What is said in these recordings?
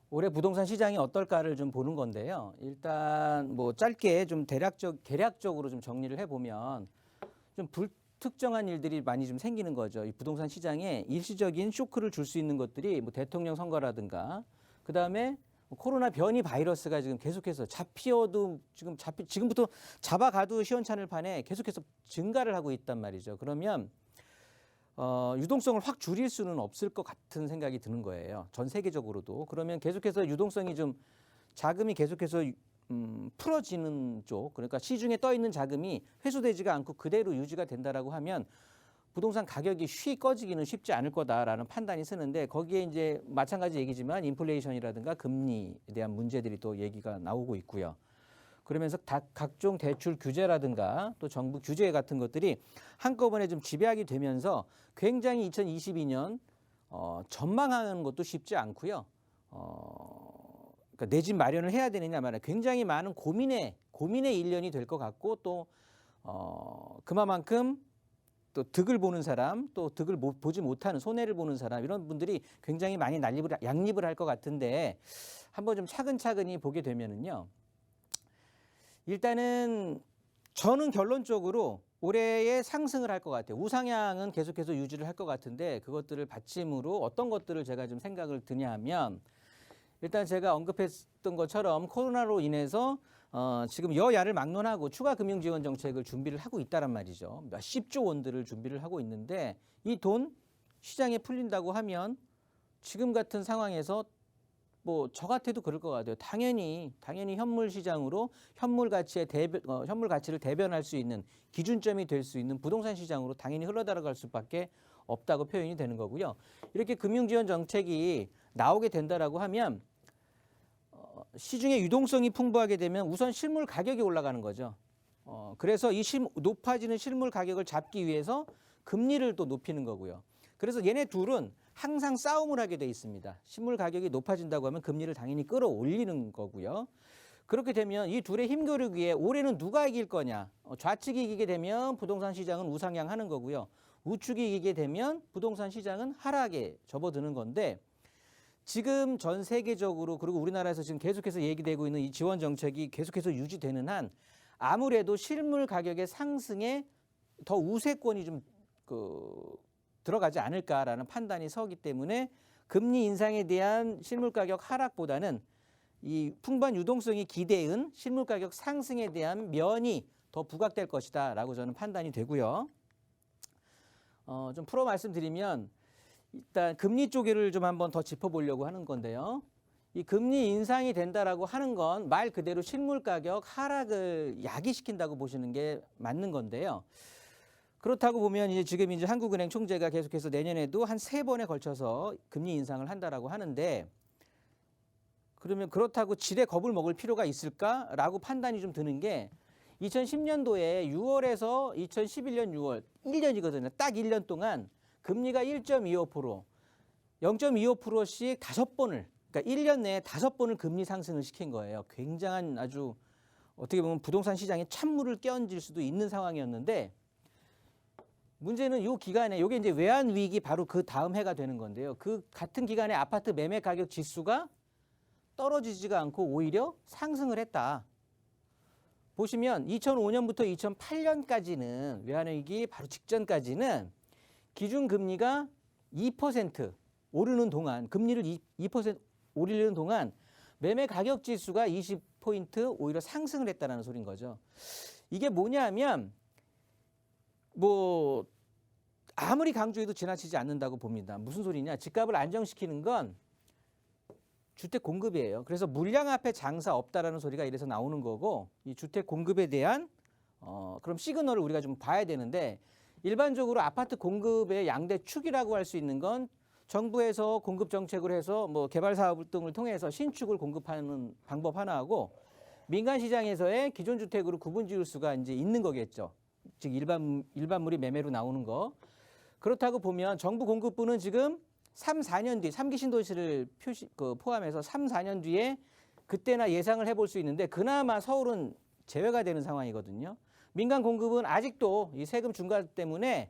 올해 부동산 시장이 어떨까를 좀 보는 건데요. 일단 뭐 짧게 좀 대략적으로 좀 정리를 해보면 좀 불특정한 일들이 많이 좀 생기는 거죠. 이 부동산 시장에 일시적인 쇼크를 줄 수 있는 것들이 뭐 대통령 선거라든가 그 다음에 코로나 변이 바이러스가 지금 계속해서 잡히어도 지금부터 잡아가도 시원찮을 판에 계속해서 증가를 하고 있단 말이죠. 그러면 유동성을 확 줄일 수는 없을 것 같은 생각이 드는 거예요. 전 세계적으로도. 그러면 계속해서 유동성이 좀 자금이 계속해서 풀어지는 쪽, 그러니까 시중에 떠 있는 자금이 회수되지가 않고 그대로 유지가 된다라고 하면 부동산 가격이 꺼지기는 쉽지 않을 거다라는 판단이 쓰는데 거기에 이제 마찬가지 얘기지만 인플레이션이라든가 금리에 대한 문제들이 또 얘기가 나오고 있고요. 그러면서 각종 대출 규제라든가 또 정부 규제 같은 것들이 한꺼번에 좀 지배하게 되면서 굉장히 2022년 전망하는 것도 쉽지 않고요. 그러니까 내 집 마련을 해야 되느냐 말이야. 굉장히 많은 고민의 1년이 될 것 같고 또 그만큼 또 득을 보는 사람, 또 득을 보지 못하는 손해를 보는 사람 이런 분들이 굉장히 많이 양립을 할 것 같은데 한번 좀 차근차근히 보게 되면은요. 일단은 저는 결론적으로 올해의 상승을 할 것 같아요. 우상향은 계속해서 유지를 할 것 같은데 그것들을 받침으로 어떤 것들을 제가 좀 생각을 드냐 하면 일단 제가 언급했던 것처럼 코로나로 인해서 지금 여야를 막론하고 추가 금융 지원 정책을 준비를 하고 있다란 말이죠. 몇십조 원들을 준비를 하고 있는데 이 돈 시장에 풀린다고 하면 지금 같은 상황에서 뭐 저 같아도 그럴 것 같아요. 당연히 현물 시장으로 현물 가치를 대변할 수 있는 기준점이 될 수 있는 부동산 시장으로 당연히 흘러들어갈 수밖에 없다고 표현이 되는 거고요. 이렇게 금융 지원 정책이 나오게 된다라고 하면 시중에 유동성이 풍부하게 되면 우선 실물 가격이 올라가는 거죠. 그래서 이 높아지는 실물 가격을 잡기 위해서 금리를 또 높이는 거고요. 그래서 얘네 둘은 항상 싸움을 하게 돼 있습니다. 실물 가격이 높아진다고 하면 금리를 당연히 끌어올리는 거고요. 그렇게 되면 이 둘의 힘겨루기에 올해는 누가 이길 거냐. 좌측이 이기게 되면 부동산 시장은 우상향하는 거고요. 우측이 이기게 되면 부동산 시장은 하락에 접어드는 건데 지금 전 세계적으로 그리고 우리나라에서 지금 계속해서 얘기되고 있는 이 지원 정책이 계속해서 유지되는 한 아무래도 실물 가격의 상승에 더 우세권이 좀 들어가지 않을까라는 판단이 서기 때문에 금리 인상에 대한 실물 가격 하락보다는 이 풍부한 유동성이 기대은 실물 가격 상승에 대한 면이 더 부각될 것이다라고 저는 판단이 되고요. 좀 풀어 말씀드리면 일단 금리 쪽을 좀 한번 더 짚어보려고 하는 건데요. 이 금리 인상이 된다라고 하는 건 말 그대로 실물 가격 하락을 야기시킨다고 보시는 게 맞는 건데요. 그렇다고 보면 지금 한국은행 총재가 계속해서 내년에도 한 3번에 걸쳐서 금리 인상을 한다라고 하는데 그러면 그렇다고 지레 겁을 먹을 필요가 있을까라고 판단이 좀 드는 게 2010년도에 6월에서 2011년 6월 1년이거든요. 딱 1년 동안 금리가 1.25%, 0.25%씩 5번을 그러니까 1년 내에 5번을 금리 상승을 시킨 거예요. 굉장한 아주 어떻게 보면 부동산 시장에 찬물을 끼얹을 수도 있는 상황이었는데 문제는 이 기간에 이게 이제 외환 위기 바로 그 다음 해가 되는 건데요. 그 같은 기간에 아파트 매매 가격 지수가 떨어지지가 않고 오히려 상승을 했다. 보시면 2005년부터 2008년까지는 외환 위기 바로 직전까지는 기준 금리가 2% 오르는 동안 금리를 2% 오르는 동안 매매 가격 지수가 20포인트 오히려 상승을 했다는 소린 거죠. 이게 뭐냐면 뭐 아무리 강조해도 지나치지 않는다고 봅니다. 무슨 소리냐? 집값을 안정시키는 건 주택 공급이에요. 그래서 물량 앞에 장사 없다라는 소리가 이래서 나오는 거고 이 주택 공급에 대한 그럼 시그널을 우리가 좀 봐야 되는데 일반적으로 아파트 공급의 양대 축이라고 할 수 있는 건 정부에서 공급 정책을 해서 뭐 개발 사업 등을 통해서 신축을 공급하는 방법 하나하고 민간 시장에서의 기존 주택으로 구분 지을 수가 이제 있는 거겠죠. 즉 일반물이 매매로 나오는 거. 그렇다고 보면 정부 공급부는 지금 3, 4년 뒤 3기 신도시를 포함해서 3, 4년 뒤에 그때나 예상을 해볼 수 있는데 그나마 서울은 제외가 되는 상황이거든요. 민간 공급은 아직도 이 세금 중과 때문에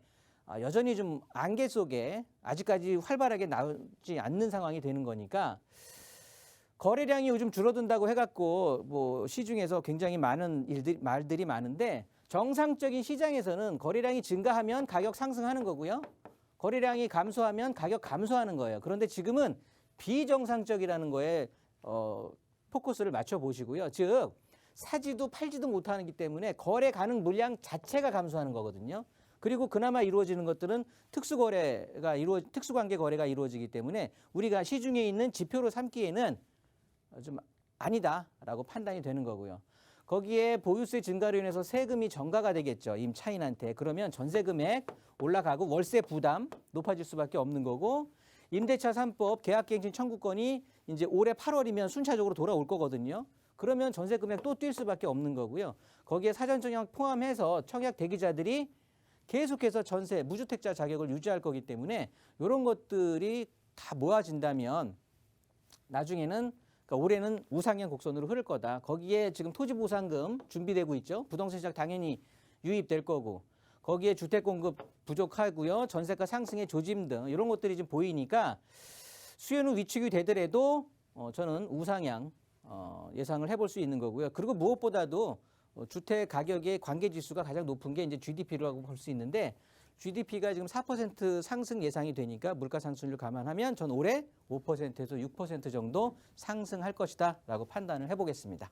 여전히 좀 안개 속에 아직까지 활발하게 나오지 않는 상황이 되는 거니까 거래량이 요즘 줄어든다고 해갖고 뭐 시중에서 굉장히 많은 말들이 많은데 정상적인 시장에서는 거래량이 증가하면 가격 상승하는 거고요. 거래량이 감소하면 가격 감소하는 거예요. 그런데 지금은 비정상적이라는 거에 포커스를 맞춰 보시고요. 즉 사지도 팔지도 못하기 때문에 거래 가능 물량 자체가 감소하는 거거든요. 그리고 그나마 이루어지는 것들은 특수관계 거래가 이루어지기 때문에 우리가 시중에 있는 지표로 삼기에는 좀 아니다라고 판단이 되는 거고요. 거기에 보유세 증가로 인해서 세금이 전가가 되겠죠. 임차인한테. 그러면 전세 금액 올라가고 월세 부담 높아질 수밖에 없는 거고 임대차 3법 계약갱신 청구권이 이제 올해 8월이면 순차적으로 돌아올 거거든요. 그러면 전세 금액 또 뛸 수밖에 없는 거고요. 거기에 사전청약 포함해서 청약 대기자들이 계속해서 전세 무주택자 자격을 유지할 거기 때문에 이런 것들이 다 모아진다면 나중에는 그러니까 올해는 우상향 곡선으로 흐를 거다. 거기에 지금 토지보상금 준비되고 있죠. 부동산 시장 당연히 유입될 거고 거기에 주택 공급 부족하고요. 전세가 상승의 조짐 등 이런 것들이 좀 보이니까 수요는 위축이 되더라도 저는 우상향 예상을 해볼 수 있는 거고요. 그리고 무엇보다도 주택 가격의 관계 지수가 가장 높은 게 이제 GDP라고 볼 수 있는데 GDP가 지금 4% 상승 예상이 되니까 물가 상승률 감안하면 전 올해 5%에서 6% 정도 상승할 것이다라고 판단을 해보겠습니다.